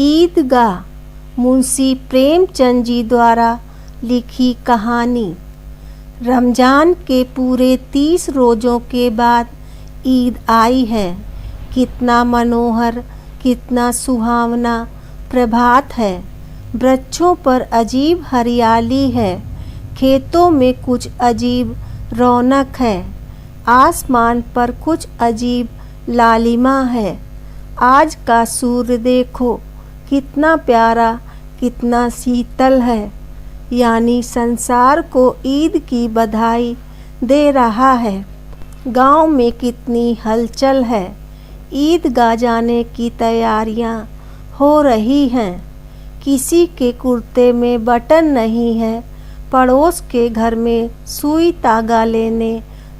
ईदगाह मुंशी प्रेमचंद जी द्वारा लिखी कहानी। रमज़ान के पूरे 30 रोज़ों के बाद ईद आई है। कितना मनोहर, कितना सुहावना प्रभात है। वृक्षों पर अजीब हरियाली है। खेतों में कुछ अजीब रौनक है। आसमान पर कुछ अजीब लालिमा है। आज का सूर्य देखो, कितना प्यारा, कितना शीतल है। यानी संसार को ईद की बधाई दे रहा है। गांव में कितनी हलचल है। ईदगाह जाने की तैयारियां हो रही हैं। किसी के कुर्ते में बटन नहीं है। पड़ोस के घर में सुई तागा लेने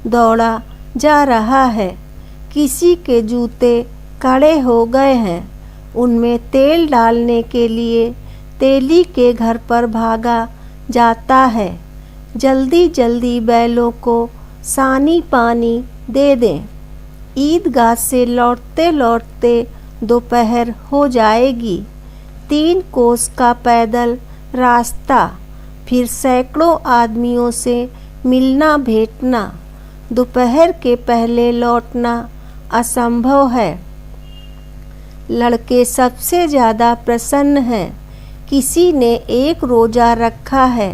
दौड़ा जा रहा है। किसी के जूते कड़े हो गए हैं। उनमें तेल डालने के लिए तेली के घर पर भागा जाता है। जल्दी जल्दी बैलों को सानी पानी दे दें। ईदगाह से लौटते लौटते दोपहर हो जाएगी। 3 कोस का पैदल रास्ता, फिर सैकड़ों आदमियों से मिलना भेंटना। दोपहर के पहले लौटना असंभव है। लड़के सबसे ज़्यादा प्रसन्न हैं। किसी ने 1 रोज़ा रखा है,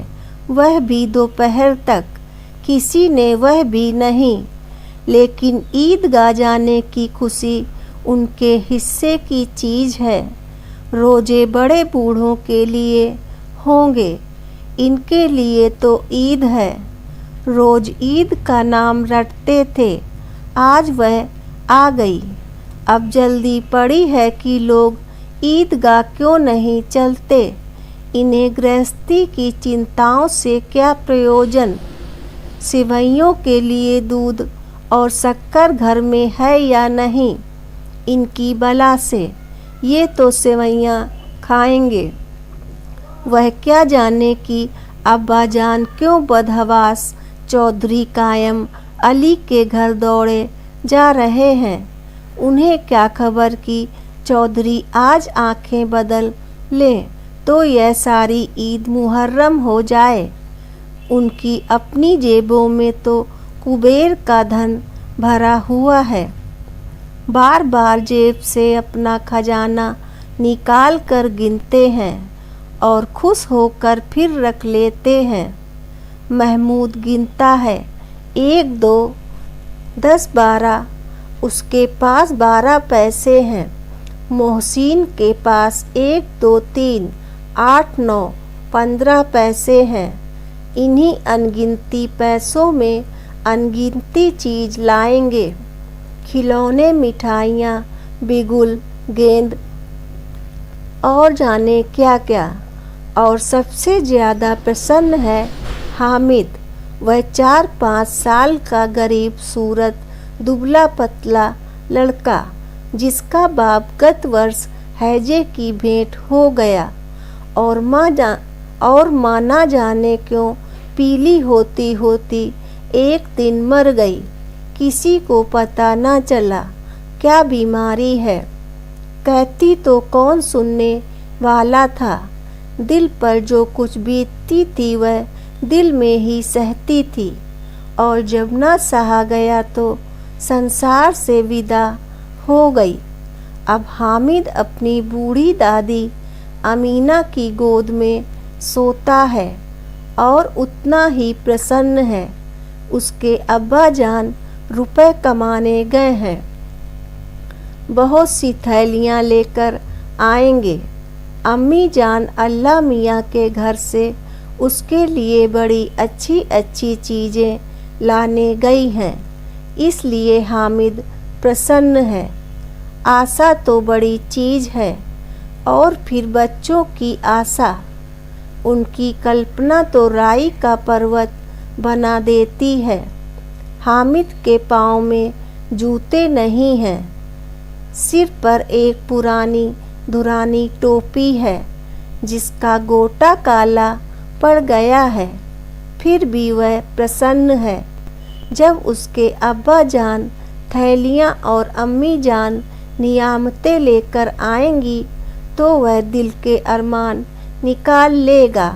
वह भी दोपहर तक। किसी ने वह भी नहीं। लेकिन ईदगाह जाने की खुशी उनके हिस्से की चीज़ है। रोज़े बड़े बूढ़ों के लिए होंगे, इनके लिए तो ईद है। रोज़ ईद का नाम रटते थे, आज वह आ गई। अब जल्दी पड़ी है कि लोग ईदगाह क्यों नहीं चलते। इन्हें गृहस्थी की चिंताओं से क्या प्रयोजन। सिवैयों के लिए दूध और शक्कर घर में है या नहीं, इनकी बला से। ये तो सिवैयाँ खाएंगे। वह क्या जाने कि अब्बाजान क्यों बदहवास चौधरी कायम अली के घर दौड़े जा रहे हैं। उन्हें क्या खबर कि चौधरी आज आंखें बदल ले तो यह सारी ईद मुहर्रम हो जाए। उनकी अपनी जेबों में तो कुबेर का धन भरा हुआ है। बार बार जेब से अपना खजाना निकाल कर गिनते हैं और खुश होकर फिर रख लेते हैं। महमूद गिनता है, 1 2 10 12। उसके पास 12 पैसे हैं। मोहसिन के पास 1 2 3 8 9 15 पैसे हैं। इन्हीं अनगिनती पैसों में अनगिनती चीज़ लाएंगे। खिलौने, मिठाइयाँ, बिगुल, गेंद और जाने क्या क्या। और सबसे ज़्यादा प्रसन्न है हामिद। वह 4-5 साल का गरीब सूरत दुबला पतला लड़का, जिसका बाप गत वर्ष हैजे की भेंट हो गया और माँ ना जाने क्यों पीली होती होती एक दिन मर गई। किसी को पता ना चला क्या बीमारी है। कहती तो कौन सुनने वाला था। दिल पर जो कुछ बीतती थी वह दिल में ही सहती थी। और जब ना सहा गया तो संसार से विदा हो गई। अब हामिद अपनी बूढ़ी दादी अमीना की गोद में सोता है और उतना ही प्रसन्न है। उसके अब्बा जान रुपए कमाने गए हैं। बहुत सी थैलियाँ लेकर आएंगे। अम्मी जान अल्लाह मियाँ के घर से उसके लिए बड़ी अच्छी अच्छी चीज़ें लाने गई हैं। इसलिए हामिद प्रसन्न है। आशा तो बड़ी चीज़ है। और फिर बच्चों की आशा। उनकी कल्पना तो राई का पर्वत बना देती है। हामिद के पाँव में जूते नहीं हैं। सिर पर एक पुरानी धुरानी टोपी है, जिसका गोटा काला पड़ गया है। फिर भी वह प्रसन्न है। जब उसके अब्बा जान थैलियाँ और अम्मी जान नियामतें लेकर आएंगी तो वह दिल के अरमान निकाल लेगा।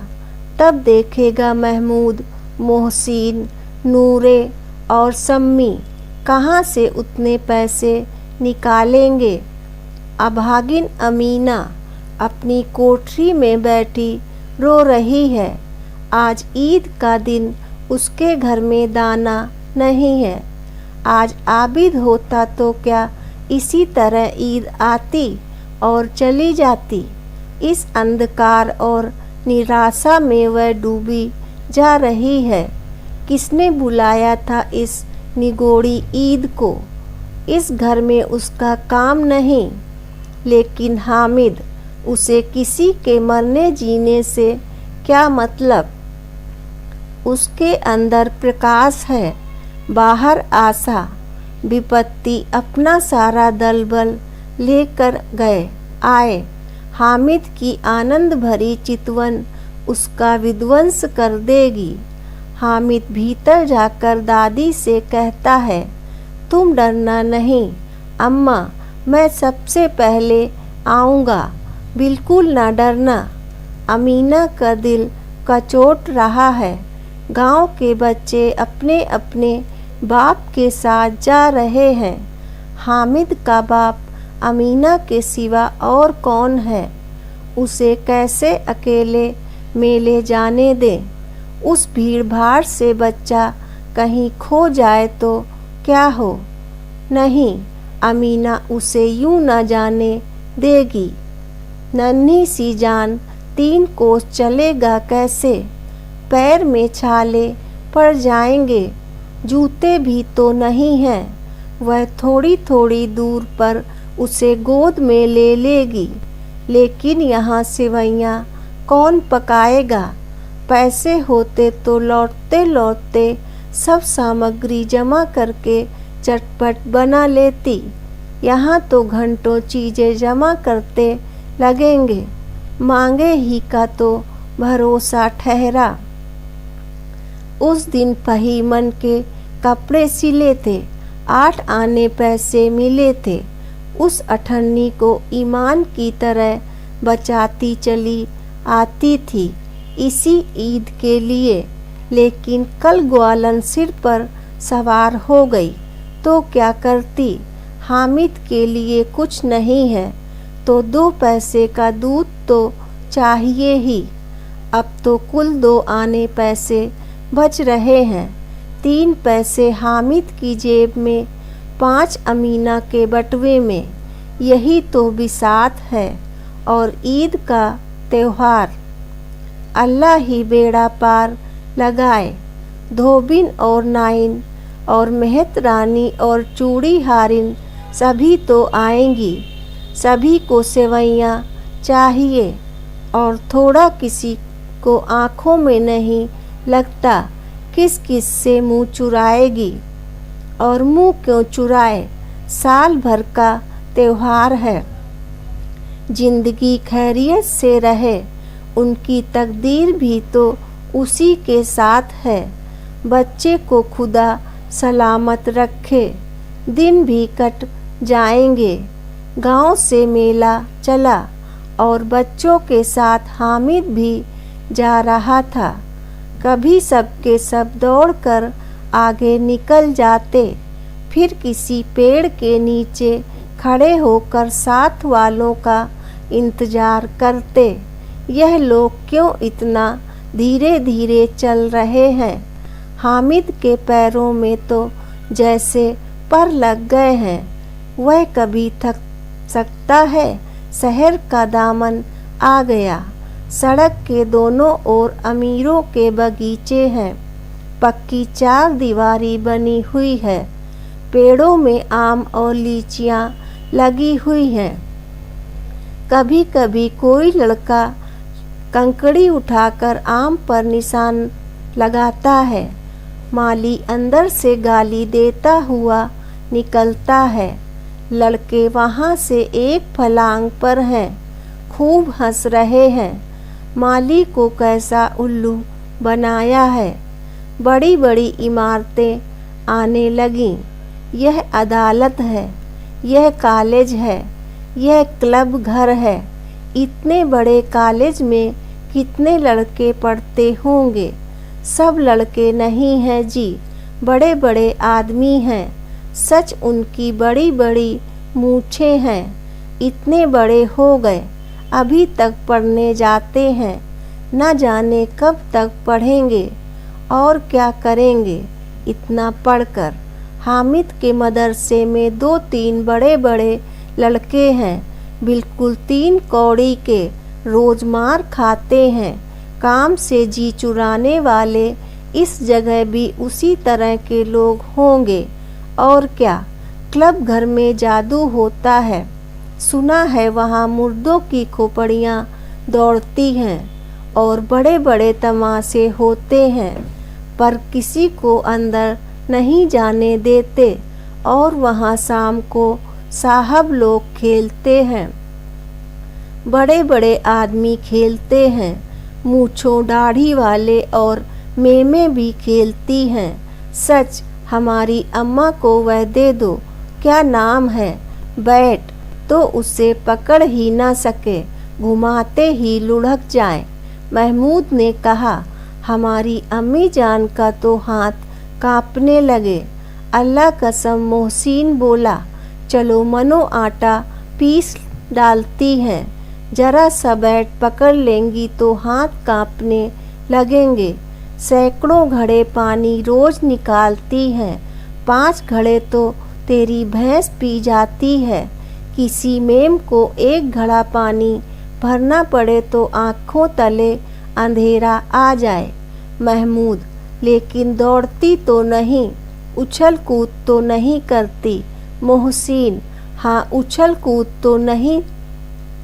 तब देखेगा महमूद, मोहसिन, नूरे और सम्मी कहाँ से उतने पैसे निकालेंगे। अभागिन अमीना अपनी कोठरी में बैठी रो रही है। आज ईद का दिन उसके घर में दाना नहीं है। आज आबिद होता तो क्या इसी तरह ईद आती और चली जाती। इस अंधकार और निराशा में वह डूबी जा रही है। किसने बुलाया था इस निगोड़ी ईद को। इस घर में उसका काम नहीं, लेकिन हामिद, उसे किसी के मरने जीने से क्या मतलब। उसके अंदर प्रकाश है, बाहर आशा। विपत्ति अपना सारा दलबल लेकर आए। हामिद की आनंद भरी चितवन उसका विध्वंस कर देगी। हामिद भीतर जाकर दादी से कहता है, तुम डरना नहीं अम्मा, मैं सबसे पहले आऊँगा, बिल्कुल ना डरना। अमीना का दिल कचोट रहा है। गांव के बच्चे अपने अपने बाप के साथ जा रहे हैं। हामिद का बाप अमीना के सिवा और कौन है। उसे कैसे अकेले में ले जाने दे। उस भीड़ भाड़ से बच्चा कहीं खो जाए तो क्या हो। नहीं, अमीना उसे यूं न जाने देगी। नन्ही सी जान 3 कोस चलेगा कैसे। पैर में छाले पड़ जाएंगे, जूते भी तो नहीं हैं। वह थोड़ी थोड़ी दूर पर उसे गोद में ले लेगी। लेकिन यहाँ सेवैयाँ कौन पकाएगा। पैसे होते तो लौटते लौटते सब सामग्री जमा करके चटपट बना लेती। यहाँ तो घंटों चीज़ें जमा करते लगेंगे। मांगे ही का तो भरोसा ठहरा। उस दिन फहीमन के कपड़े सिले थे। 8 आने पैसे मिले थे। उस अठन्नी को ईमान की तरह बचाती चली आती थी इसी ईद के लिए। लेकिन कल ग्वालन सिर पर सवार हो गई तो क्या करती। हामिद के लिए कुछ नहीं है तो 2 पैसे का दूध तो चाहिए ही। अब तो कुल 2 आने पैसे बच रहे हैं। 3 पैसे हामिद की जेब में, 5 अमीना के बटुए में। यही तो बिसात है और ईद का त्योहार। अल्लाह ही बेड़ा पार लगाए। धोबिन और नाइन और मेहत रानी और चूड़ी हारिन सभी तो आएंगी। सभी को सेवैयाँ चाहिए और थोड़ा किसी को आँखों में नहीं लगता। किस किस से मुँह चुराएगी। और मुँह क्यों चुराए, साल भर का त्योहार है। जिंदगी खैरियत से रहे, उनकी तकदीर भी तो उसी के साथ है। बच्चे को खुदा सलामत रखे, दिन भी कट जाएंगे। गांव से मेला चला और बच्चों के साथ हामिद भी जा रहा था। कभी सबके सब दौड़कर आगे निकल जाते, फिर किसी पेड़ के नीचे खड़े होकर साथ वालों का इंतजार करते। यह लोग क्यों इतना धीरे धीरे चल रहे हैं। हामिद के पैरों में तो जैसे पर लग गए हैं। वह कभी थक सकता है। शहर का दामन आ गया। सड़क के दोनों ओर अमीरों के बगीचे हैं। पक्की 4 दीवारी बनी हुई है। पेड़ों में आम और लीचियाँ लगी हुई हैं। कभी कभी कोई लड़का कंकड़ी उठाकर आम पर निशान लगाता है। माली अंदर से गाली देता हुआ निकलता है। लड़के वहाँ से एक फलांग पर हैं, खूब हंस रहे हैं। माली को कैसा उल्लू बनाया है। बड़ी बड़ी इमारतें आने लगीं। यह अदालत है, यह कॉलेज है, यह क्लब घर है। इतने बड़े कॉलेज में कितने लड़के पढ़ते होंगे। सब लड़के नहीं हैं जी, बड़े बड़े आदमी हैं। सच उनकी बड़ी बड़ी मूछें हैं। इतने बड़े हो गए, अभी तक पढ़ने जाते हैं। न जाने कब तक पढ़ेंगे और क्या करेंगे इतना पढ़कर। हामिद के मदरसे में 2-3 बड़े बड़े लड़के हैं, बिल्कुल 3 कौड़ी के, रोज मार खाते हैं। काम से जी चुराने वाले इस जगह भी उसी तरह के लोग होंगे। और क्या, क्लब घर में जादू होता है। सुना है वहाँ मुर्दों की खोपड़ियाँ दौड़ती हैं और बड़े बड़े तमाशे होते हैं, पर किसी को अंदर नहीं जाने देते। और वहाँ शाम को साहब लोग खेलते हैं, बड़े बड़े आदमी खेलते हैं। मूँछों दाढ़ी वाले और मेमे भी खेलती हैं। सच, हमारी अम्मा को वह दे दो, क्या नाम है, बैट, तो उसे पकड़ ही ना सके, घुमाते ही लुढ़क जाए। महमूद ने कहा, हमारी अम्मी जान का तो हाथ कांपने लगे। अल्लाह कसम, मोहसिन बोला, चलो मनो आटा पीस डालती हैं। जरा सा बैट पकड़ लेंगी तो हाथ कांपने लगेंगे। सैकड़ों घड़े पानी रोज निकालती हैं, 5 घड़े तो तेरी भैंस पी जाती है। किसी मेम को 1 घड़ा पानी भरना पड़े तो आँखों तले अंधेरा आ जाए। महमूद, लेकिन दौड़ती तो नहीं, उछल कूद तो नहीं करती। मोहसिन, हाँ, उछल कूद तो नहीं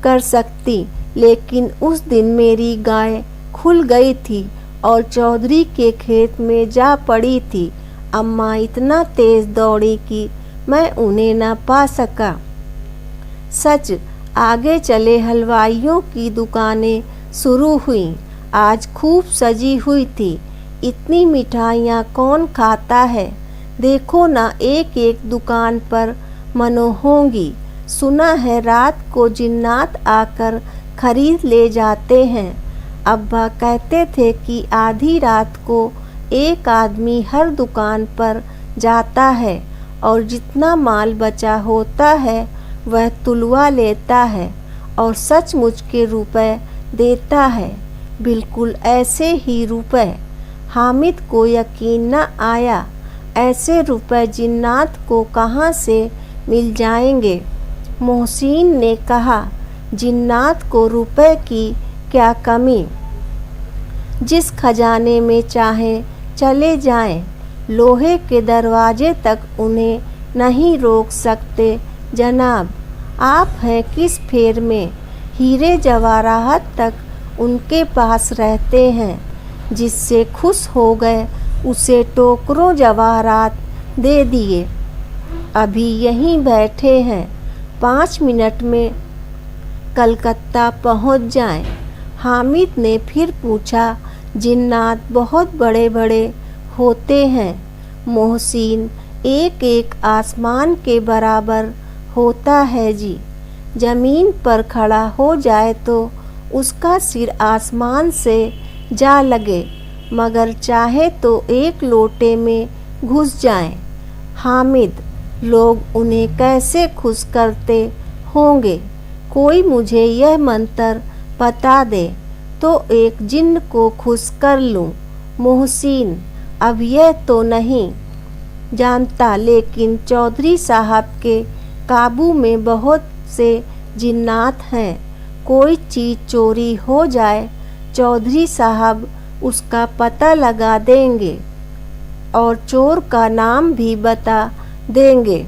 कर सकती, लेकिन उस दिन मेरी गाय खुल गई थी और चौधरी के खेत में जा पड़ी थी। अम्मा इतना तेज दौड़ी कि मैं उन्हें न पा सका। सच, आगे चले हलवाइयों की दुकानें शुरू हुईं। आज खूब सजी हुई थी। इतनी मिठाइयाँ कौन खाता है। देखो ना, एक एक दुकान पर मनो होंगी। सुना है रात को जिन्नात आकर खरीद ले जाते हैं। अब्बा कहते थे कि आधी रात को एक आदमी हर दुकान पर जाता है और जितना माल बचा होता है वह तुलवा लेता है और सचमुच के रुपए देता है। बिल्कुल ऐसे ही रुपए। हामिद को यकीन न आया, ऐसे रुपए जिन्नात को कहाँ से मिल जाएंगे। मोहसिन ने कहा, जिन्नात को रुपए की क्या कमी, जिस खजाने में चाहे चले जाएं, लोहे के दरवाजे तक उन्हें नहीं रोक सकते। जनाब, आप हैं किस फेर में, हीरे जवाहरात तक उनके पास रहते हैं। जिससे खुश हो गए उसे टोकरों जवाहरात दे दिए। अभी यहीं बैठे हैं, 5 मिनट में कलकत्ता पहुंच जाएं। हामिद ने फिर पूछा, जिन्नात बहुत बड़े बड़े होते हैं। मोहसिन, एक एक आसमान के बराबर होता है जी। जमीन पर खड़ा हो जाए तो उसका सिर आसमान से जा लगे, मगर चाहे तो एक लोटे में घुस जाए। हामिद, लोग उन्हें कैसे खुश करते होंगे, कोई मुझे यह मंत्र बता दे तो एक जिन्न को खुश कर लूं। मोहसिन, अब यह तो नहीं जानता, लेकिन चौधरी साहब के काबू में बहुत से जिन्नात हैं। कोई चीज़ चोरी हो जाए, चौधरी साहब उसका पता लगा देंगे और चोर का नाम भी बता देंगे।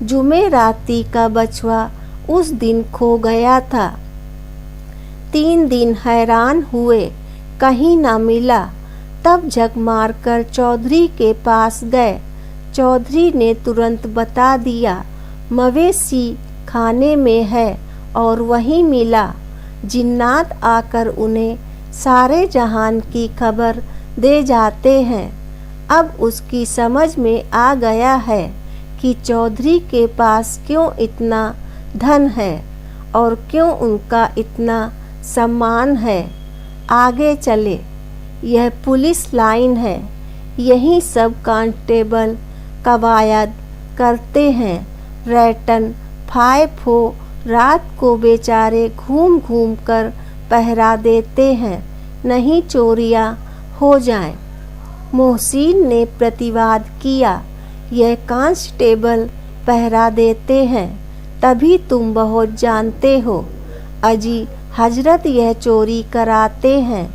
जुमेराती का बछवा उस दिन खो गया था। 3 दिन हैरान हुए, कहीं ना मिला। तब झक मारकर चौधरी के पास गए। चौधरी ने तुरंत बता दिया, मवेशी खाने में है और वहीं मिला। जिन्नात आकर उन्हें सारे जहान की खबर दे जाते हैं। अब उसकी समझ में आ गया है कि चौधरी के पास क्यों इतना धन है और क्यों उनका इतना सम्मान है। आगे चले, यह पुलिस लाइन है, यहीं सब कांस्टेबल कवायद करते हैं। रैटन 5 हो, रात को बेचारे घूम घूम कर पहरा देते हैं, नहीं चोरियां हो जाएं। मोहसिन ने प्रतिवाद किया, यह कांस्टेबल पहरा देते हैं, तभी तुम बहुत जानते हो। अजी हजरत यह चोरी कराते हैं।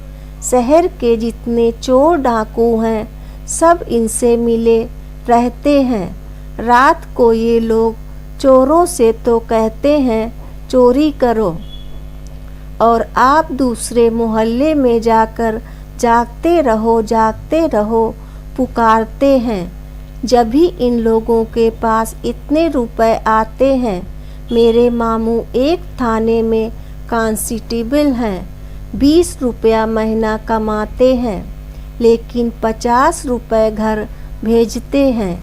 शहर के जितने चोर डाकू हैं सब इनसे मिले रहते हैं। रात को ये लोग चोरों से तो कहते हैं चोरी करो, और आप दूसरे मोहल्ले में जाकर जागते रहो पुकारते हैं। जब भी इन लोगों के पास इतने रुपए आते हैं, मेरे मामू एक थाने में कांस्टेबल हैं, 20 रुपया महीना कमाते हैं, लेकिन 50 रुपए घर भेजते हैं।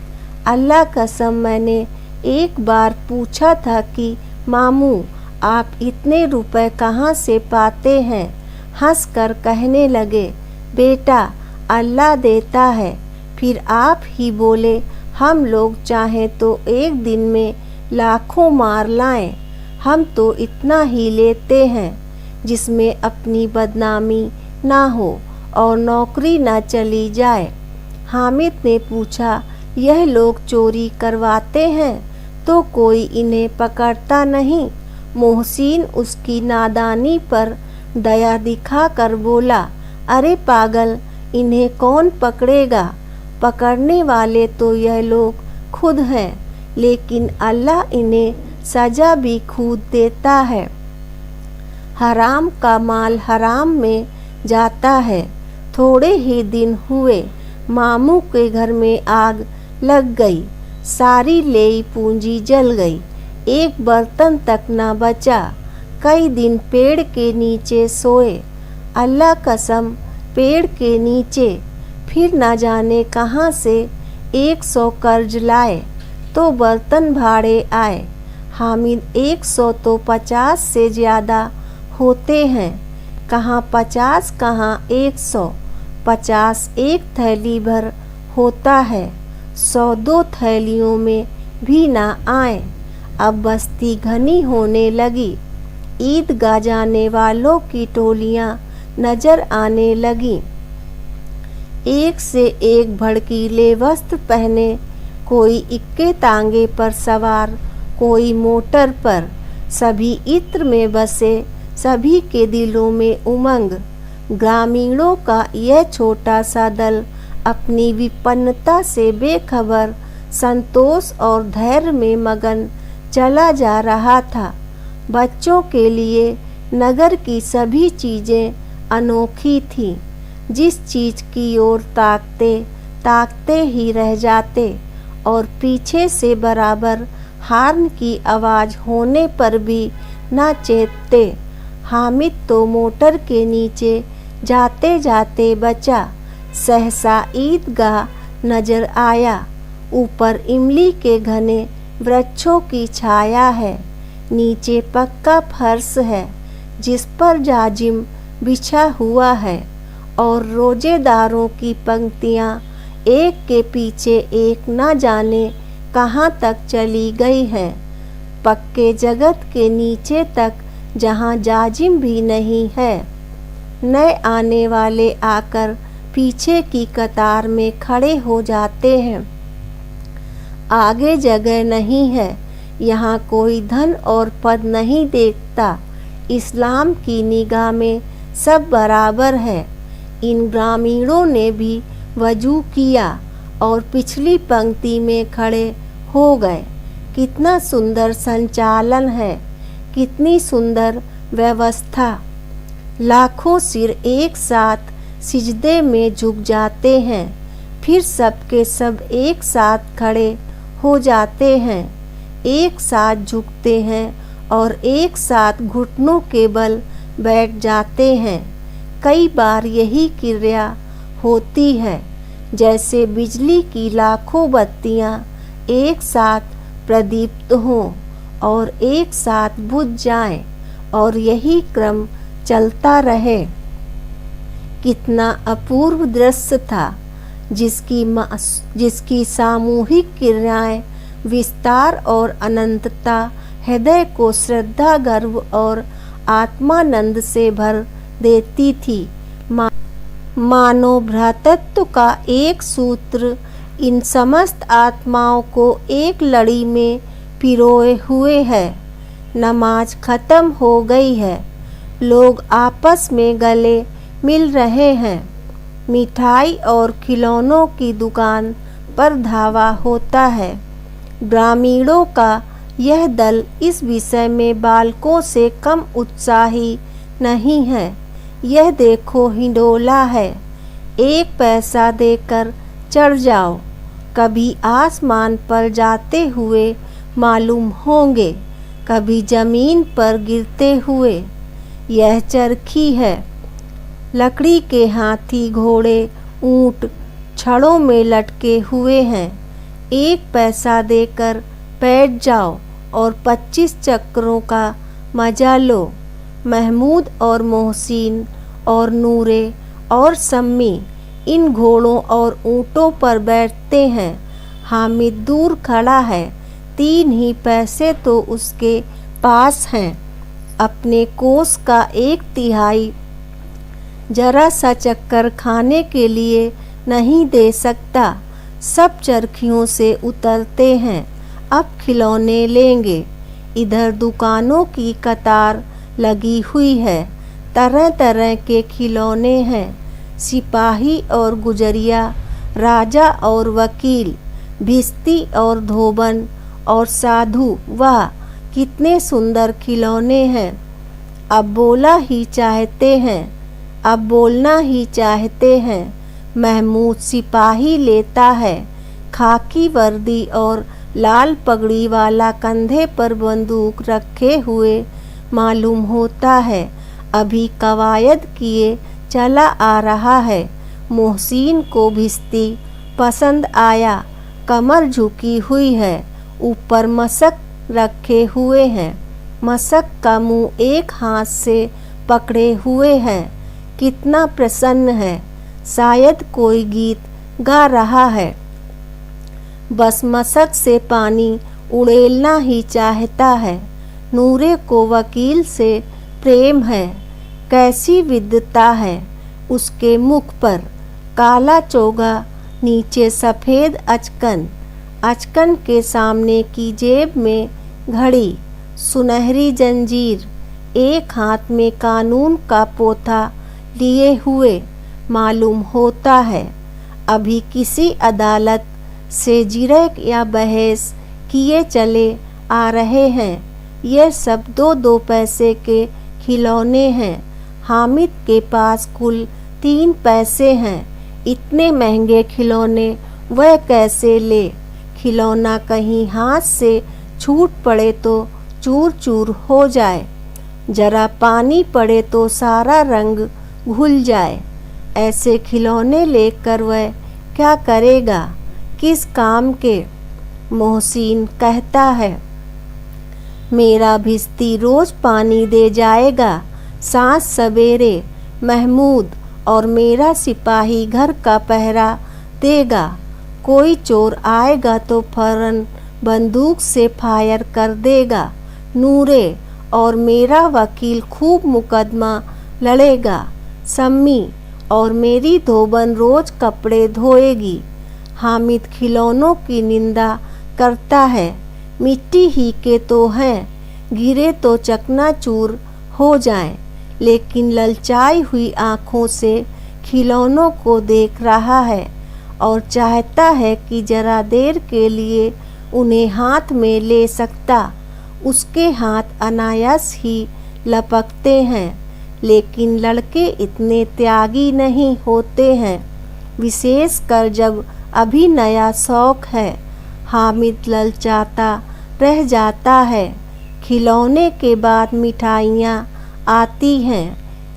अल्लाह कसम मैंने एक बार पूछा था कि मामू आप इतने रुपए कहाँ से पाते हैं। हंसकर कहने लगे, बेटा अल्लाह देता है। फिर आप ही बोले, हम लोग चाहें तो एक दिन में लाखों मार लाएं, हम तो इतना ही लेते हैं जिसमें अपनी बदनामी ना हो और नौकरी ना चली जाए। हामिद ने पूछा, यह लोग चोरी करवाते हैं तो कोई इन्हें पकड़ता नहीं। मोहसिन उसकी नादानी पर दया दिखाकर बोला, अरे पागल, इन्हें कौन पकड़ेगा, पकड़ने वाले तो यह लोग खुद हैं, लेकिन अल्लाह इन्हें सजा भी खुद देता है। हराम का माल हराम में जाता है। थोड़े ही दिन हुए, मामू के घर में आग लग गई, सारी लेई पूंजी जल गई, एक बर्तन तक न बचा। कई दिन पेड़ के नीचे सोए, अल्लाह कसम पेड़ के नीचे। फिर न जाने कहाँ से 100 कर्ज लाए तो बर्तन भाड़े आए। हामिद 100 तो 50 से ज़्यादा होते हैं, कहाँ 50 कहाँ 100। 50 एक थैली भर होता है, 100 2 थैलियों में भी ना आए। अब बस्ती घनी होने लगी, ईदगाह जाने वालों की टोलियां नजर आने लगी। एक से एक भड़कीले वस्त्र पहने, कोई इक्के तांगे पर सवार, कोई मोटर पर। सभी इत्र में बसे, सभी के दिलों में उमंग। ग्रामीणों का यह छोटा सा दल अपनी विपन्नता से बेखबर संतोष और धैर्य में मगन चला जा रहा था। बच्चों के लिए नगर की सभी चीज़ें अनोखी थीं। जिस चीज़ की ओर ताकते ताकते ही रह जाते, और पीछे से बराबर हार्न की आवाज़ होने पर भी न चेतते। हामिद तो मोटर के नीचे जाते जाते बचा। सहसा ईदगाह नजर आया। ऊपर इमली के घने वृक्षों की छाया है, नीचे पक्का फर्श है जिस पर जाजिम बिछा हुआ है, और रोजेदारों की पंक्तियां एक के पीछे एक न जाने कहाँ तक चली गई हैं। पक्के जगत के नीचे तक जहाँ जाजिम भी नहीं है। नए आने वाले आकर पीछे की कतार में खड़े हो जाते हैं। आगे जगह नहीं है, यहाँ कोई धन और पद नहीं देखता। इस्लाम की निगाह में सब बराबर है। इन ग्रामीणों ने भी वजू किया और पिछली पंक्ति में खड़े हो गए। कितना सुंदर संचालन है, कितनी सुंदर व्यवस्था। लाखों सिर एक साथ सिजदे में झुक जाते हैं, फिर सबके सब एक साथ खड़े हो जाते हैं, एक साथ झुकते हैं और एक साथ घुटनों के बल बैठ जाते हैं। कई बार यही क्रिया होती है जैसे बिजली की लाखों बत्तियां एक साथ प्रदीप्त हों और एक साथ बुझ जाएं और यही क्रम चलता रहे। कितना अपूर्व दृश्य था, जिसकी सामूहिक क्रियाएं, विस्तार और अनंतता हृदय को श्रद्धा, गर्व और आत्मानंद से भर देती थी। मानो भ्रातृत्व का एक सूत्र इन समस्त आत्माओं को एक लड़ी में पिरोए हुए है। नमाज खत्म हो गई है, लोग आपस में गले मिल रहे हैं। मिठाई और खिलौनों की दुकान पर धावा होता है। ग्रामीणों का यह दल इस विषय में बालकों से कम उत्साही नहीं है। यह देखो हिंडोला है, 1 पैसा देकर चढ़ जाओ, कभी आसमान पर जाते हुए मालूम होंगे, कभी जमीन पर गिरते हुए। यह चरखी है, लकड़ी के हाथी, घोड़े, ऊंट छड़ों में लटके हुए हैं। 1 पैसा देकर बैठ जाओ और 25 चक्रों का मजा लो। महमूद और मोहसिन और नूरे और सम्मी इन घोड़ों और ऊँटों पर बैठते हैं। हामिद दूर खड़ा है, 3 ही पैसे तो उसके पास हैं। अपने कोष का 1/3 जरा सा चक्कर खाने के लिए नहीं दे सकता। सब चरखियों से उतरते हैं, अब खिलौने लेंगे। इधर दुकानों की कतार लगी हुई है, तरह तरह के खिलौने हैं। सिपाही और गुजरिया, राजा और वकील, भिस्ती और धोबन और साधु, वाह कितने सुंदर खिलौने हैं। अब बोलना ही चाहते हैं। महमूद सिपाही लेता है, खाकी वर्दी और लाल पगड़ी वाला, कंधे पर बंदूक रखे हुए मालूम होता है। अभी कवायद किए चला आ रहा है। मोहसिन को भिस्ती पसंद आया, कमर झुकी हुई है, ऊपर मशक रखे हुए हैं। मशक का मुंह एक हाथ से पकड़े हुए है, कितना प्रसन्न है, शायद कोई गीत गा रहा है। बस मशक से पानी उड़ेलना ही चाहता है। नूरे को वकील से प्रेम है, कैसी विद्वता है उसके मुख पर। काला चोगा, नीचे सफ़ेद अचकन के सामने की जेब में घड़ी, सुनहरी जंजीर, एक हाथ में कानून का पोथा लिए हुए मालूम होता है। अभी किसी अदालत से जिरह या बहस किए चले आ रहे हैं। यह सब 2-2 पैसे के खिलौने हैं। हामिद के पास कुल 3 पैसे हैं। इतने महंगे खिलौने वह कैसे ले? खिलौना कहीं हाथ से छूट पड़े तो चूर चूर हो जाए, जरा पानी पड़े तो सारा रंग घुल जाए। ऐसे खिलौने लेकर वह क्या करेगा, किस काम के? मोहसिन कहता है, मेरा भिस्ती रोज पानी दे जाएगा, सांझ सवेरे महमूद और मेरा सिपाही घर का पहरा देगा। कोई चोर आएगा तो फौरन बंदूक से फायर कर देगा। नूरे और मेरा वकील खूब मुकदमा लड़ेगा। सम्मी और मेरी धोबन रोज कपड़े धोएगी। हामिद खिलौनों की निंदा करता है, मिट्टी ही के तो हैं, गिरे तो चकनाचूर हो जाएं। लेकिन ललचाई हुई आँखों से खिलौनों को देख रहा है और चाहता है कि जरा देर के लिए उन्हें हाथ में ले सकता। उसके हाथ अनायास ही लपकते हैं, लेकिन लड़के इतने त्यागी नहीं होते हैं, विशेषकर जब अभी नया शौक है। हामिद ललचाता रह जाता है। खिलौने के बाद मिठाइयाँ आती हैं।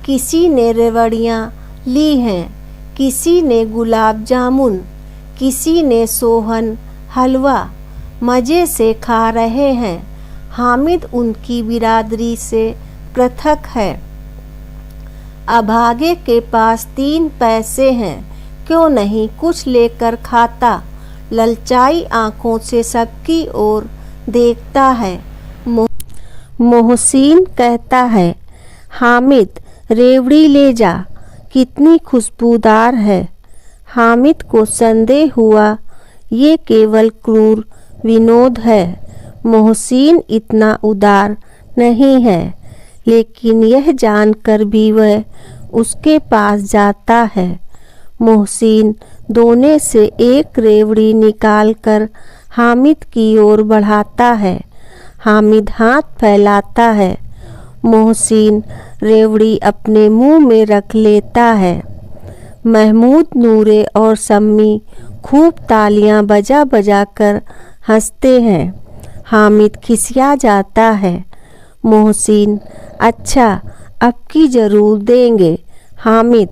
किसी ने रेवड़ियाँ ली हैं, किसी ने गुलाब जामुन, किसी ने सोहन हलवा। मज़े से खा रहे हैं। हामिद उनकी बिरादरी से पृथक है। अभागे के पास 3 पैसे हैं, क्यों नहीं कुछ लेकर खाता। ललचाई आंखों से सबकी ओर देखता है। मोहसिन कहता है, हामिद रेवड़ी ले जा, कितनी खुशबूदार है। हामिद को संदेह हुआ ये केवल क्रूर विनोद है। मोहसिन इतना उदार नहीं है, लेकिन यह जानकर भी वह उसके पास जाता है। मोहसिन दोने से एक रेवड़ी निकालकर हामिद की ओर बढ़ाता है। हामिद हाथ फैलाता है। मोहसिन रेवड़ी अपने मुंह में रख लेता है। महमूद, नूरे और सम्मी खूब तालियां बजा बजा कर हंसते हैं। हामिद खिसिया जाता है। मोहसिन, अच्छा अब की ज़रूर देंगे। हामिद,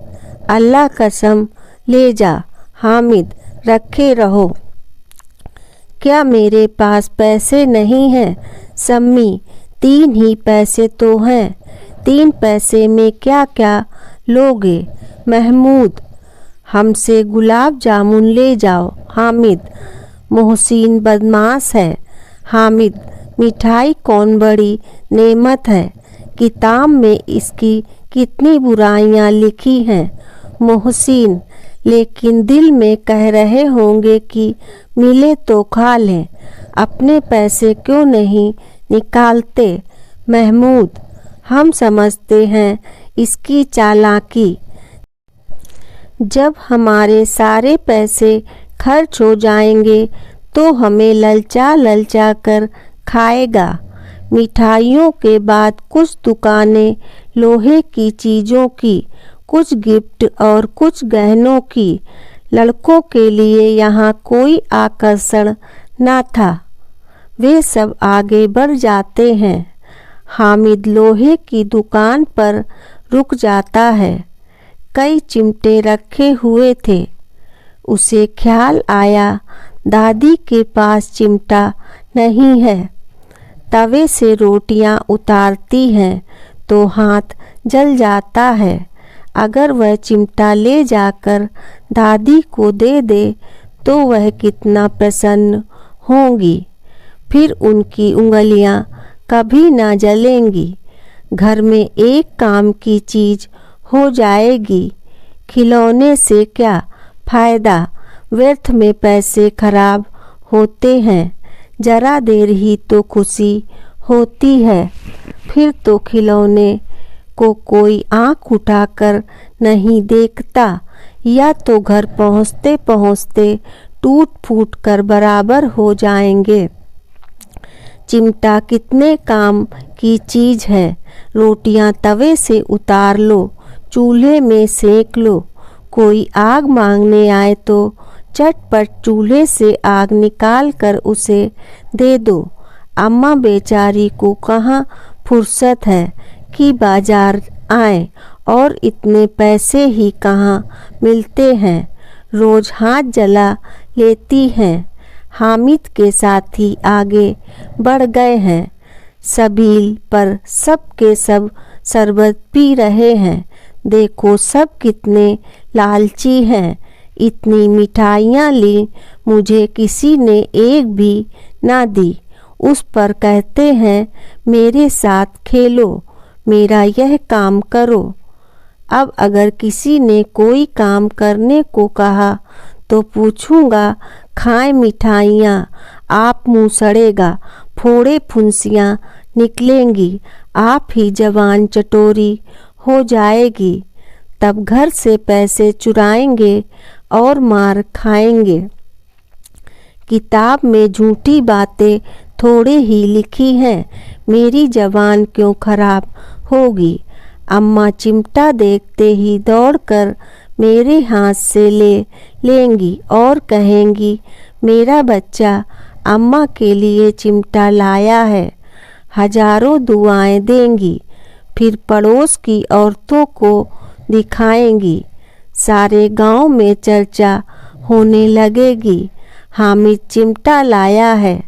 अल्लाह कसम ले जा। हामिद, रखे रहो। क्या मेरे पास पैसे नहीं हैं? सम्मी, 3 ही पैसे तो हैं। 3 पैसे में क्या क्या लोगे? महमूद, हमसे गुलाब जामुन ले जाओ। हामिद, मोहसिन बदमाश है। हामिद, मिठाई कौन बड़ी नेमत है। किताब में इसकी कितनी बुराइयां लिखी हैं। मोहसिन, लेकिन दिल में कह रहे होंगे कि मिले तो खा लें, अपने पैसे क्यों नहीं निकालते। महमूद, हम समझते हैं इसकी चालाकी। जब हमारे सारे पैसे खर्च हो जाएंगे तो हमें ललचा ललचा कर खाएगा। मिठाइयों के बाद कुछ दुकानें लोहे की चीज़ों की, कुछ गिफ्ट और कुछ गहनों की। लड़कों के लिए यहाँ कोई आकर्षण न था। वे सब आगे बढ़ जाते हैं। हामिद लोहे की दुकान पर रुक जाता है। कई चिमटे रखे हुए थे। उसे ख्याल आया दादी के पास चिमटा नहीं है। तवे से रोटियां उतारती हैं तो हाथ जल जाता है। अगर वह चिमटा ले जाकर दादी को दे दे तो वह कितना प्रसन्न होंगी। फिर उनकी उंगलियां कभी ना जलेंगी। घर में एक काम की चीज़ हो जाएगी। खिलौने से क्या फ़ायदा, व्यर्थ में पैसे खराब होते हैं। जरा देर ही तो खुशी होती है, फिर तो खिलौने को कोई आँख उठाकर नहीं देखता, या तो घर पहुँचते पहुँचते टूट फूट कर बराबर हो जाएंगे। चिमटा कितने काम की चीज़ है। रोटियां तवे से उतार लो, चूल्हे में सेक लो। कोई आग मांगने आए तो चटपट चूल्हे से आग निकाल कर उसे दे दो। अम्मा बेचारी को कहाँ फुर्सत है कि बाजार आए, और इतने पैसे ही कहाँ मिलते हैं। रोज़ हाथ जला लेती हैं। हामिद के साथी आगे बढ़ गए हैं। सबील पर सब के सब शरबत पी रहे हैं। देखो सब कितने लालची हैं। इतनी मिठाइयाँ ली, मुझे किसी ने एक भी ना दी। उस पर कहते हैं मेरे साथ खेलो, मेरा यह काम करो। अब अगर किसी ने कोई काम करने को कहा तो पूछूंगा, खाएं मिठाइयाँ, आप मुँह सड़ेगा, फोड़े फुंसियाँ निकलेंगी, आप ही जवान चटोरी हो जाएगी। तब घर से पैसे चुराएंगे और मार खाएंगे। किताब में झूठी बातें थोड़े ही लिखी हैं, मेरी जबान क्यों खराब होगी। अम्मा चिमटा देखते ही दौड़कर मेरे हाथ से ले लेंगी और कहेंगी, मेरा बच्चा अम्मा के लिए चिमटा लाया है। हजारों दुआएं देंगी, फिर पड़ोस की औरतों को दिखाएंगी। सारे गांव में चर्चा होने लगेगी, हामिद चिमटा लाया है।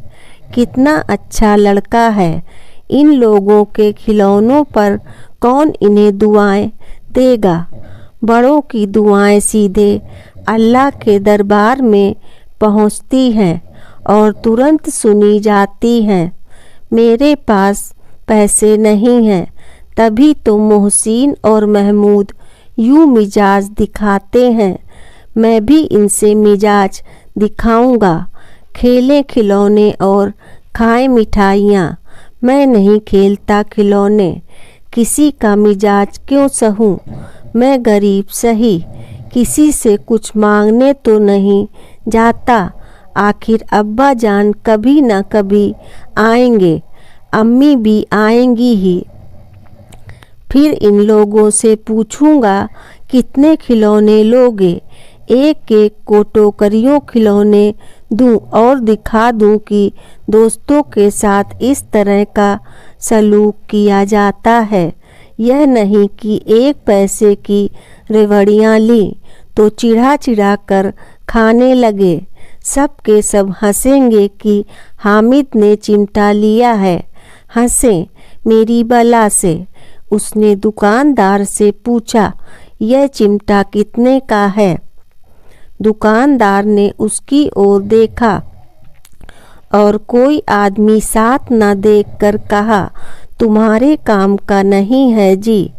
कितना अच्छा लड़का है। इन लोगों के खिलौनों पर कौन इन्हें दुआएं देगा। बड़ों की दुआएं सीधे अल्लाह के दरबार में पहुंचती हैं और तुरंत सुनी जाती हैं। मेरे पास पैसे नहीं हैं, तभी तो मोहसिन और महमूद यूं मिजाज दिखाते हैं। मैं भी इनसे मिजाज दिखाऊंगा। खेलें खिलौने और खाएं मिठाइयाँ। मैं नहीं खेलता खिलौने, किसी का मिजाज क्यों सहूं। मैं गरीब सही, किसी से कुछ मांगने तो नहीं जाता। आखिर अब्बा जान कभी न कभी आएंगे, अम्मी भी आएंगी ही। फिर इन लोगों से पूछूंगा कितने खिलौने लोगे। एक एक को टोकरियों खिलौने दूं और दिखा दूं कि दोस्तों के साथ इस तरह का सलूक किया जाता है। यह नहीं कि एक पैसे की रेवड़ियाँ ली तो चिढ़ा चिढ़ा कर खाने लगे। सब के सब हंसेंगे कि हामिद ने चिमटा लिया है। हंसे मेरी बला से। उसने दुकानदार से पूछा, यह चिमटा कितने का है। दुकानदार ने उसकी ओर देखा और कोई आदमी साथ न देखकर कहा, तुम्हारे काम का नहीं है जी।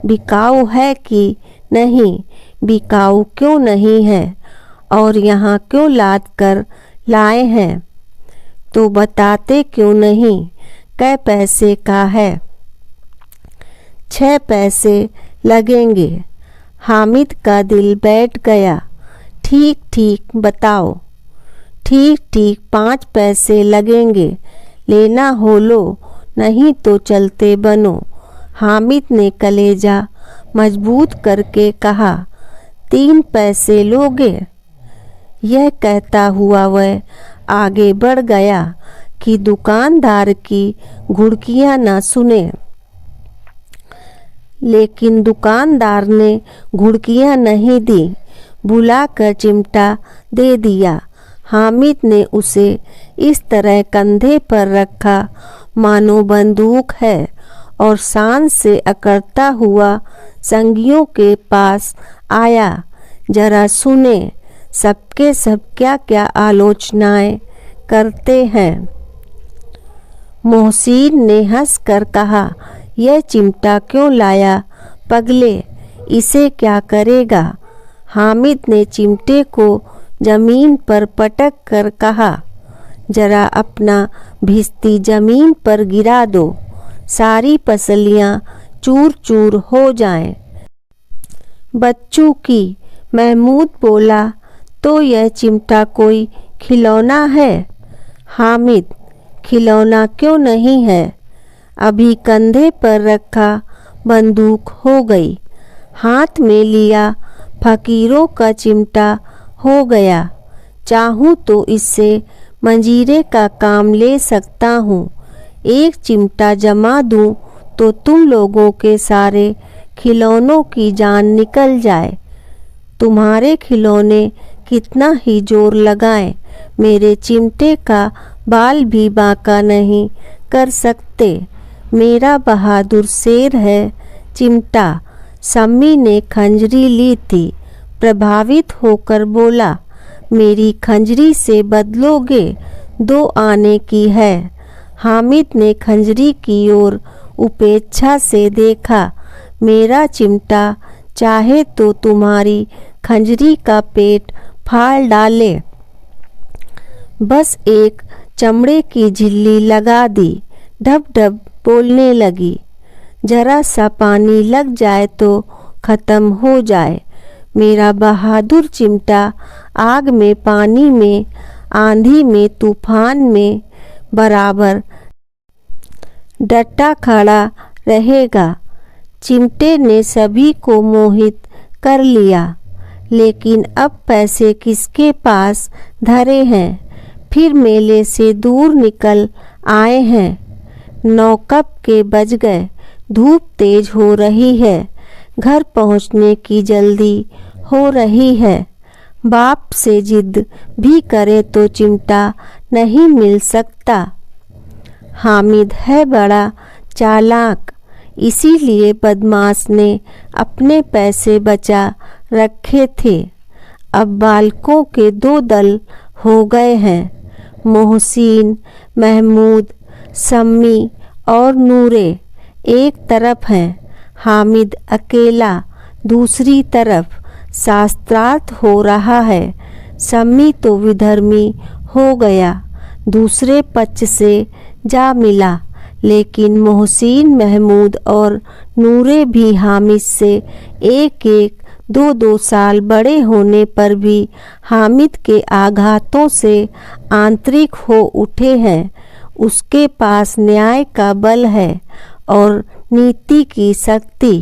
बिकाऊ है कि नहीं। बिकाऊ क्यों नहीं है और यहाँ क्यों लाद कर लाए हैं, तो बताते क्यों नहीं। कै पैसे का है। 6 पैसे लगेंगे। हामिद का दिल बैठ गया। ठीक ठीक बताओ। ठीक ठीक 5 पैसे लगेंगे। लेना हो लो, नहीं तो चलते बनो। हामिद ने कलेजा मजबूत करके कहा, 3 पैसे लोगे। यह कहता हुआ वह आगे बढ़ गया कि दुकानदार की घुड़कियां न सुने। लेकिन दुकानदार ने घुड़कियां नहीं दी, बुलाकर चिमटा दे दिया। हामिद ने उसे इस तरह कंधे पर रखा मानो बंदूक है और शान से अकड़ता हुआ संगियों के पास आया। जरा सुने सबके सब क्या क्या आलोचनाएं करते हैं। मोहसिन ने हंसकर कहा, यह चिमटा क्यों लाया पगले, इसे क्या करेगा। हामिद ने चिमटे को जमीन पर पटक कर कहा, जरा अपना भिस्ती जमीन पर गिरा दो, सारी पसलियां चूर चूर हो जाएं। बच्चों की महमूद बोला, तो यह चिमटा कोई खिलौना है। हामिद, खिलौना क्यों नहीं है, अभी कंधे पर रखा बंदूक हो गई। हाथ में लिया फकीरों का चिमटा हो गया। चाहूँ तो इससे मंजीरे का काम ले सकता हूँ। एक चिमटा जमा दूँ तो तुम लोगों के सारे खिलौनों की जान निकल जाए। तुम्हारे खिलौने कितना ही जोर लगाएं, मेरे चिमटे का बाल भी बांका नहीं कर सकते। मेरा बहादुर शेर है चिमटा। सम्मी ने खंजरी ली थी। प्रभावित होकर बोला, मेरी खंजरी से बदलोगे, 2 आने की है। हामिद ने खंजरी की ओर उपेक्षा से देखा। मेरा चिमटा चाहे तो तुम्हारी खंजरी का पेट फाड़ डाले। बस एक चमड़े की झिल्ली लगा दी। ढब ढब बोलने लगी, जरा सा पानी लग जाए तो खत्म हो जाए। मेरा बहादुर चिमटा आग में, पानी में, आंधी में, तूफान में बराबर डटा खड़ा रहेगा। चिमटे ने सभी को मोहित कर लिया। लेकिन अब पैसे किसके पास धरे हैं। फिर मेले से दूर निकल आए हैं। 9 कब के बज गए। धूप तेज हो रही है। घर पहुंचने की जल्दी हो रही है। बाप से जिद भी करे तो चिमटा नहीं मिल सकता। हामिद है बड़ा चालाक, इसीलिए बदमाश ने अपने पैसे बचा रखे थे। अब बालकों के दो दल हो गए हैं, मोहसिन, महमूद, सम्मी और नूरे एक तरफ हैं, हामिद अकेला दूसरी तरफ शास्त्रार्थ हो रहा है। सम्मी तो विधर्मी हो गया, दूसरे पक्ष से जा मिला, लेकिन मोहसिन, महमूद और नूरे भी हामिद से एक एक दो दो साल बड़े होने पर भी हामिद के आघातों से आंतरिक हो उठे हैं। उसके पास न्याय का बल है और नीति की शक्ति।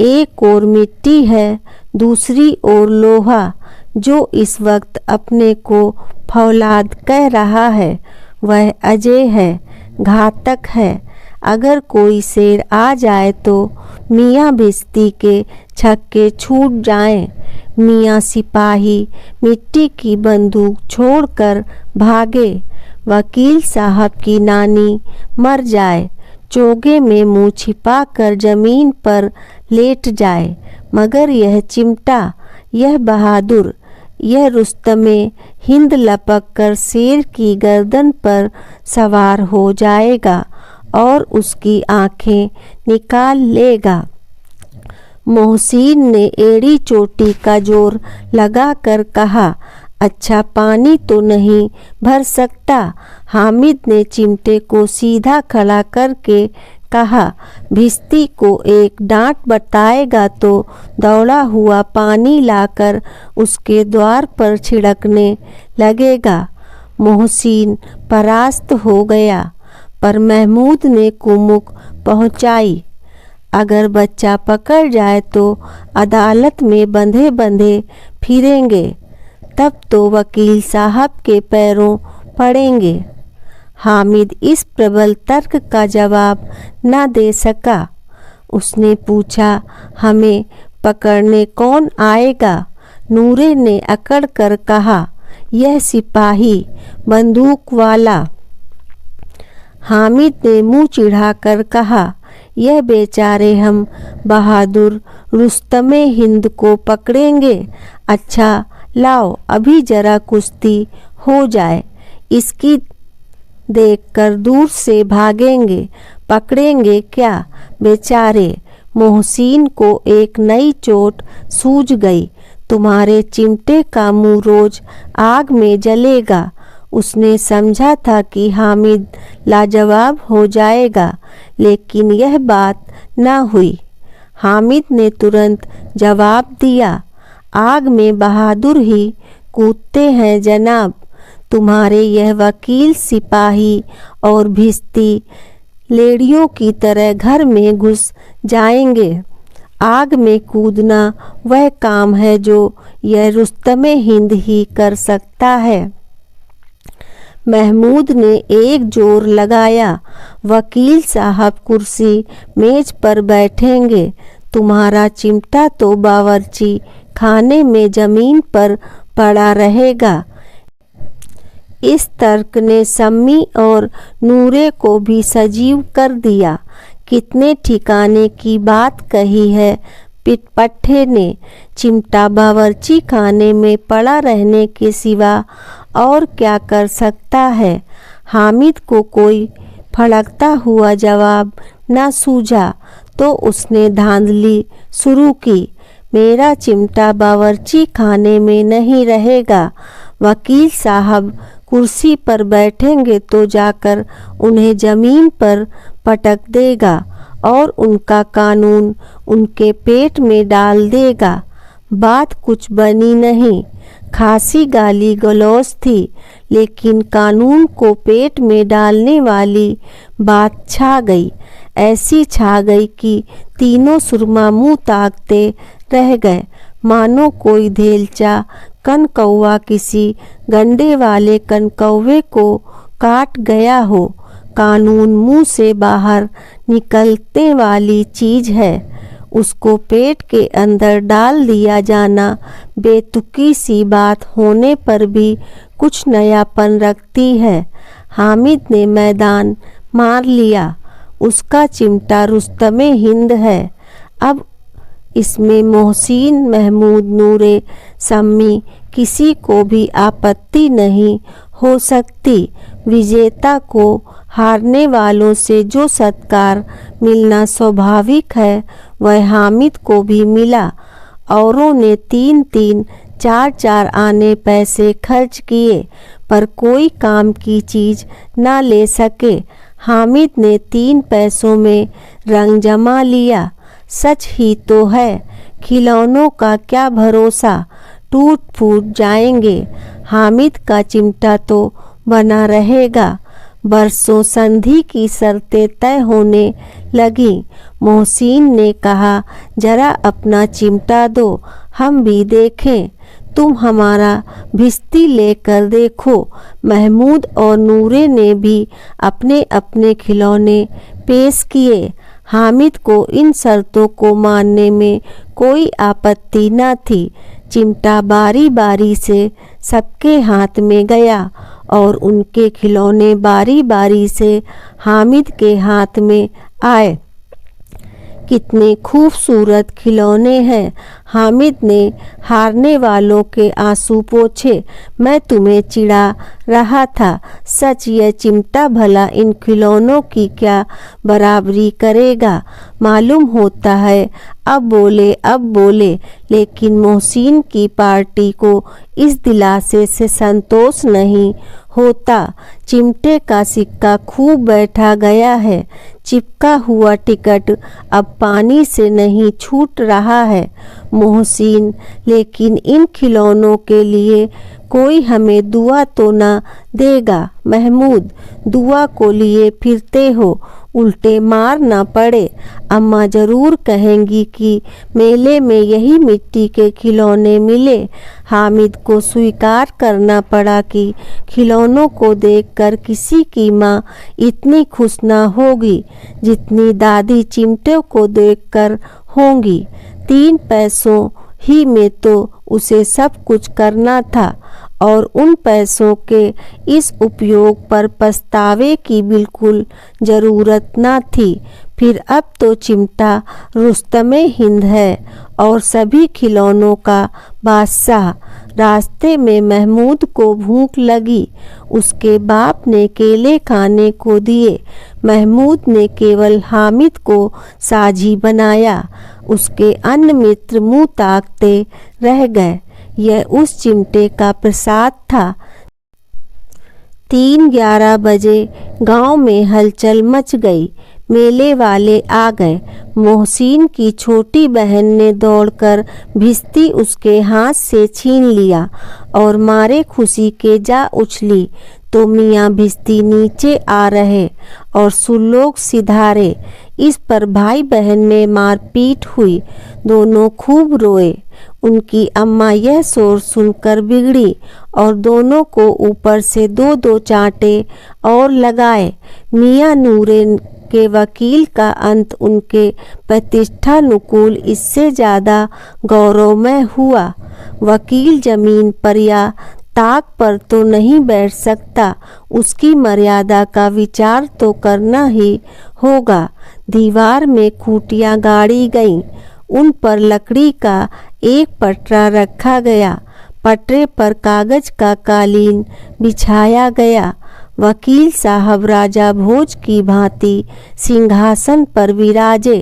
एक ओर मिट्टी है, दूसरी ओर लोहा, जो इस वक्त अपने को फौलाद कह रहा है। वह अजय है, घातक है। अगर कोई शेर आ जाए तो मियाँ भिश्ती के छक्के छूट जाएं। मियाँ सिपाही मिट्टी की बंदूक छोड़कर भागे। वकील साहब की नानी मर जाए, चोगे में मुंह छिपाकर जमीन पर लेट जाए, मगर यह चिमटा, यह बहादुर, यह रुस्तमे हिंद लपक कर शेर की गर्दन पर सवार हो जाएगा और उसकी आंखें निकाल लेगा। मोहसिन ने एड़ी चोटी का जोर लगाकर कहा, अच्छा पानी तो नहीं भर सकता। हामिद ने चिमटे को सीधा खड़ा करके कहा, भिश्ती को एक डांट बताएगा तो दौड़ा हुआ पानी लाकर उसके द्वार पर छिड़कने लगेगा। मोहसिन परास्त हो गया, पर महमूद ने कुमुक पहुंचाई। अगर बच्चा पकड़ जाए तो अदालत में बंधे बंधे फिरेंगे, तब तो वकील साहब के पैरों पड़ेंगे। हामिद इस प्रबल तर्क का जवाब न दे सका। उसने पूछा, हमें पकड़ने कौन आएगा? नूरे ने अकड़ कर कहा, यह सिपाही, बंदूक वाला। हामिद ने मुंह चिढ़ाकर कहा, यह बेचारे हम बहादुर रुस्तमे हिंद को पकड़ेंगे। अच्छा लाओ, अभी जरा कुश्ती हो जाए, इसकी देखकर दूर से भागेंगे, पकड़ेंगे क्या? बेचारे मोहसिन को एक नई चोट सूझ गई। तुम्हारे चिमटे का मुंह रोज आग में जलेगा। उसने समझा था कि हामिद लाजवाब हो जाएगा, लेकिन यह बात न हुई। हामिद ने तुरंत जवाब दिया, आग में बहादुर ही कूदते हैं जनाब। तुम्हारे यह वकील, सिपाही और भिश्ती लेडियों की तरह घर में घुस जाएंगे। आग में कूदना वह काम है जो यह रुस्तमे हिंद ही कर सकता है। महमूद ने एक जोर लगाया, वकील साहब कुर्सी मेज पर बैठेंगे, तुम्हारा चिमटा तो बावर्ची खाने में जमीन पर पड़ा रहेगा। इस तर्क ने सम्मी और नूरे को भी सजीव कर दिया। कितने ठिकाने की बात कही है पिटपट्टे ने। चिमटा बावर्ची खाने में पड़ा रहने के सिवा और क्या कर सकता है? हामिद को कोई फड़कता हुआ जवाब न सूझा तो उसने धांधली शुरू की, मेरा चिमटा बावर्ची खाने में नहीं रहेगा। वकील साहब कुर्सी पर बैठेंगे तो जाकर उन्हें जमीन पर पटक देगा और उनका कानून उनके पेट में डाल देगा। बात कुछ बनी नहीं, खासी गाली गलौज थी, लेकिन कानून को पेट में डालने वाली बात छा गई। ऐसी छा गई कि तीनों सुरमा मुंह ताकते रह गए, मानो कोई धेलचा कनकौवा किसी गंडे वाले कनकौवे को काट गया हो। कानून मुंह से बाहर निकलने वाली चीज है, उसको पेट के अंदर डाल दिया जाना बेतुकी सी बात होने पर भी कुछ नयापन रखती है। हामिद ने मैदान मार लिया। उसका चिमटा रुस्तमे हिंद है। अब इसमें मोहसिन, महमूद, नूरे, सम्मी किसी को भी आपत्ति नहीं हो सकती। विजेता को हारने वालों से जो सत्कार मिलना स्वाभाविक है वह हामिद को भी मिला। औरों ने 3-3, 4-4 आने पैसे खर्च किए पर कोई काम की चीज ना ले सके। हामिद ने 3 पैसों में रंग जमा लिया। सच ही तो है, खिलौनों का क्या भरोसा, टूट फूट जाएंगे। हामिद का चिमटा तो बना रहेगा। बरसों संधि की शर्तें तय होने लगी। मोहसिन ने कहा, जरा अपना चिमटा दो, हम भी देखें। तुम हमारा भिस्ती लेकर देखो। महमूद और नूरे ने भी अपने अपने खिलौने पेश किए। हामिद को इन शर्तों को मानने में कोई आपत्ति न थी। चिमटा बारी बारी से सबके हाथ में गया और उनके खिलौने बारी बारी से हामिद के हाथ में आए। कितने खूबसूरत खिलौने हैं। हामिद ने हारने वालों के आंसू पोंछे। मैं तुम्हें चिढ़ा रहा था। सच यह चिमटा भला इन खिलौनों की क्या बराबरी करेगा। मालूम होता है अब बोले, लेकिन मोहसिन की पार्टी को इस दिलासे से संतोष नहीं होता। चिमटे का सिक्का खूब बैठा गया है। चिपका हुआ टिकट अब पानी से नहीं छूट रहा है। मोहसिन, लेकिन इन खिलौनों के लिए कोई हमें दुआ तो ना देगा। महमूद, दुआ को लिए फिरते हो, उल्टे मार ना पड़े। अम्मा जरूर कहेंगी कि मेले में यही मिट्टी के खिलौने मिले। हामिद को स्वीकार करना पड़ा कि खिलौनों को देखकर किसी की माँ इतनी खुश ना होगी जितनी दादी चिमटे को देखकर होंगी। 3 पैसों ही में तो उसे सब कुछ करना था और उन पैसों के इस उपयोग पर पछतावे की बिल्कुल ज़रूरत न थी। फिर अब तो चिमटा रुस्तमे हिंद है और सभी खिलौनों का बादशाह। रास्ते में महमूद को भूख लगी। उसके बाप ने केले खाने को दिए। महमूद ने केवल हामिद को साझी बनाया। उसके अन्य मित्र मुँह ताकते रह गए। यह उस चिमटे का प्रसाद था। 3-11 बजे गांव में हलचल मच गई। मेले वाले आ गए। मोहसिन की छोटी बहन ने दौड़कर भिस्ती उसके हाथ से छीन लिया और मारे खुशी के जा उछली तो मियाँ भिस्ती नीचे आ रहे और सुलोक सिधारे। इस पर भाई बहन में मारपीट हुई। दोनों खूब रोए। उनकी अम्मा यह शोर सुनकर बिगड़ी और दोनों को ऊपर से 2-2 चांटे और लगाए। मियाँ नूरे के वकील का अंत उनके प्रतिष्ठानुकूल इससे ज़्यादा गौरवमय हुआ। वकील जमीन पर या ताक पर तो नहीं बैठ सकता। उसकी मर्यादा का विचार तो करना ही होगा। दीवार में खूंटियाँ गाड़ी गईं। उन पर लकड़ी का एक पटरा रखा गया। पटरे पर कागज का कालीन बिछाया गया। वकील साहब राजा भोज की भांति सिंहासन पर विराजे।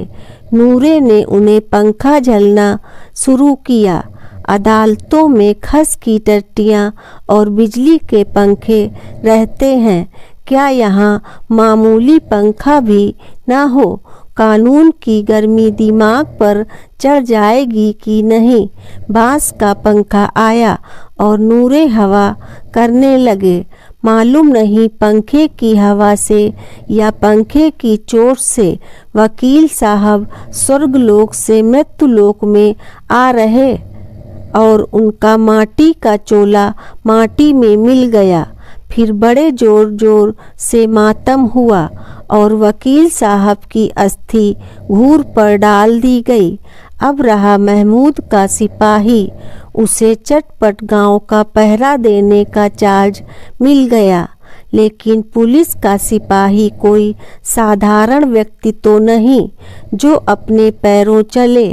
नूरे ने उन्हें पंखा झलना शुरू किया। अदालतों में खस की टट्टियाँ और बिजली के पंखे रहते हैं। क्या यहाँ मामूली पंखा भी ना हो? कानून की गर्मी दिमाग पर चढ़ जाएगी कि नहीं। बांस का पंखा आया और नूरे हवा करने लगे। मालूम नहीं पंखे की हवा से या पंखे की चोट से वकील साहब स्वर्गलोक से मृत्युलोक में आ रहे और उनका माटी का चोला माटी में मिल गया। फिर बड़े जोर जोर से मातम हुआ और वकील साहब की अस्थि घूर पर डाल दी गई। अब रहा महमूद का सिपाही। उसे चटपट गांव का पहरा देने का चार्ज मिल गया। लेकिन पुलिस का सिपाही कोई साधारण व्यक्ति तो नहीं जो अपने पैरों चले,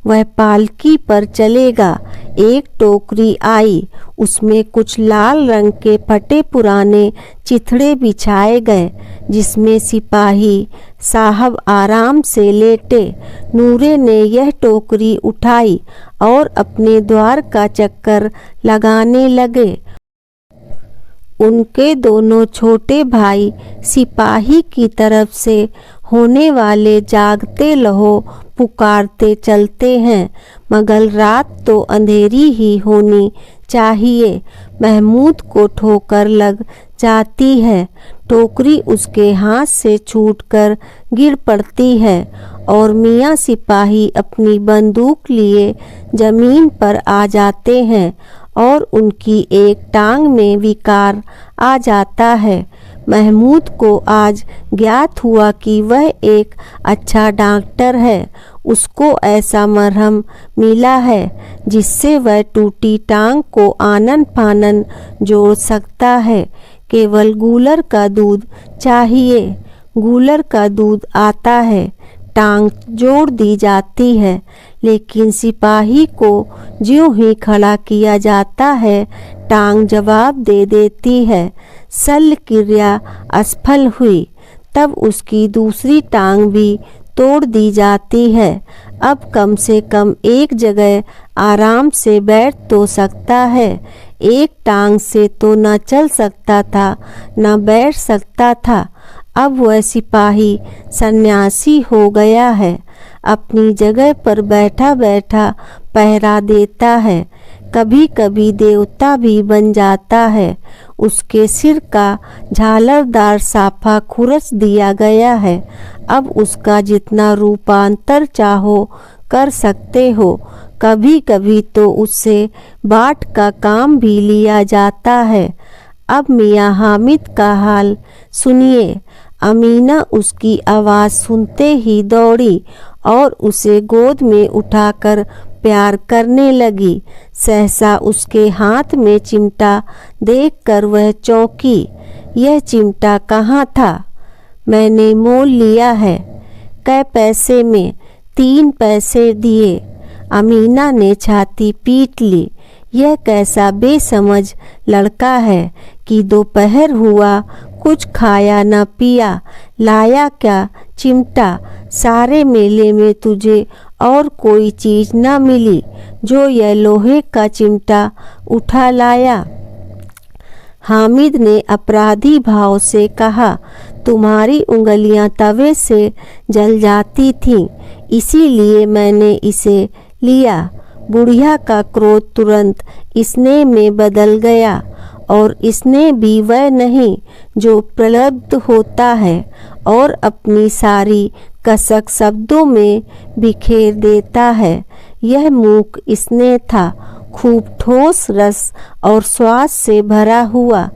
वह पालकी पर चलेगा। एक टोकरी आई, उसमें कुछ लाल रंग के फटे पुराने चिथड़े बिछाए गए, जिसमें सिपाही साहब आराम से लेटे। नूरे ने यह टोकरी उठाई और अपने द्वार का चक्कर लगाने लगे। उनके दोनों छोटे भाई सिपाही की तरफ से होने वाले जागते लहो पुकारते चलते हैं, मगर रात तो अंधेरी ही होनी चाहिए। महमूद को ठोकर लग जाती है, टोकरी उसके हाथ से छूटकर गिर पड़ती है और मियाँ सिपाही अपनी बंदूक लिए जमीन पर आ जाते हैं और उनकी एक टांग में विकार आ जाता है। महमूद को आज ज्ञात हुआ कि वह एक अच्छा डॉक्टर है। उसको ऐसा मरहम मिला है जिससे वह टूटी टांग को आनन फानन जोड़ सकता है। केवल गूलर का दूध चाहिए। गूलर का दूध आता है, टांग जोड़ दी जाती है, लेकिन सिपाही को ज्यों ही खड़ा किया जाता है, टांग जवाब दे देती है। शल्य क्रिया असफल हुई, तब उसकी दूसरी टांग भी तोड़ दी जाती है। अब कम से कम एक जगह आराम से बैठ तो सकता है। एक टांग से तो न चल सकता था, न बैठ सकता था। अब वह सिपाही सन्यासी हो गया है, अपनी जगह पर बैठा बैठा पहरा देता है। कभी कभी देवता भी बन जाता है। उसके सिर का झालरदार साफा खुरच दिया गया है। अब उसका जितना रूपांतर चाहो कर सकते हो। कभी कभी तो उससे बाट का काम भी लिया जाता है। अब मियाँ हामिद का हाल सुनिए। अमीना उसकी आवाज़ सुनते ही दौड़ी और उसे गोद में उठाकर प्यार करने लगी। सहसा उसके हाथ में चिमटा देखकर वह चौंकी। यह चिमटा कहाँ था? मैंने मोल लिया है। कै पैसे में? 3 पैसे दिए। अमीना ने छाती पीट ली। यह कैसा बेसमझ लड़का है कि दोपहर हुआ, कुछ खाया न पिया, लाया क्या चिमटा? सारे मेले में तुझे और कोई चीज न मिली जो यह लोहे का चिमटा उठा लाया। हामिद ने अपराधी भाव से कहा, तुम्हारी उंगलियां तवे से जल जाती थीं, इसीलिए मैंने इसे लिया। बुढ़िया का क्रोध तुरंत स्नेह में बदल गया, और स्नेह भी वह नहीं जो प्रलब्ध होता है और अपनी सारी कसक शब्दों में बिखेर देता है। यह मूक स्नेह था, खूब ठोस रस और स्वाद से भरा हुआ।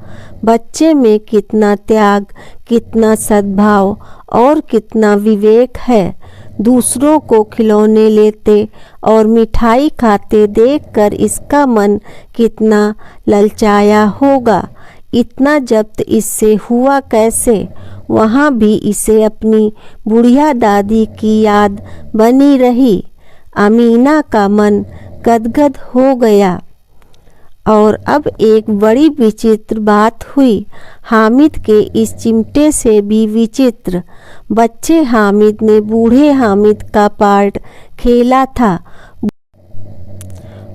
बच्चे में कितना त्याग, कितना सद्भाव और कितना विवेक है। दूसरों को खिलौने लेते और मिठाई खाते देखकर इसका मन कितना ललचाया होगा। इतना जब्त इससे हुआ कैसे? वहाँ भी इसे अपनी बुढ़िया दादी की याद बनी रही। अमीना का मन गदगद हो गया। और अब एक बड़ी विचित्र बात हुई। हामिद के इस चिमटे से भी विचित्र। बच्चे हामिद ने बूढ़े हामिद का पार्ट खेला था।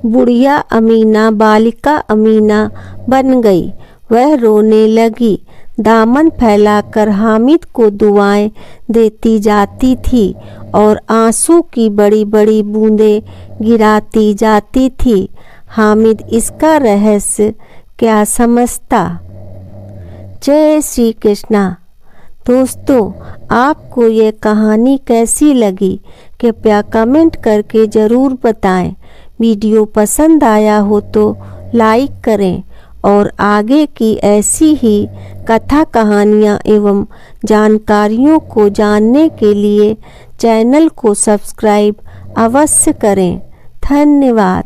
बुढ़िया अमीना बालिका अमीना बन गई। वह रोने लगी, दामन फैलाकर हामिद को दुआएं देती जाती थी और आंसू की बड़ी बड़ी बूंदें गिराती जाती थी। हामिद इसका रहस्य क्या समझता? जय श्री कृष्णा। दोस्तों, आपको ये कहानी कैसी लगी कृपया कमेंट करके ज़रूर बताएं। वीडियो पसंद आया हो तो लाइक करें और आगे की ऐसी ही कथा कहानियाँ एवं जानकारियों को जानने के लिए चैनल को सब्सक्राइब अवश्य करें। धन्यवाद।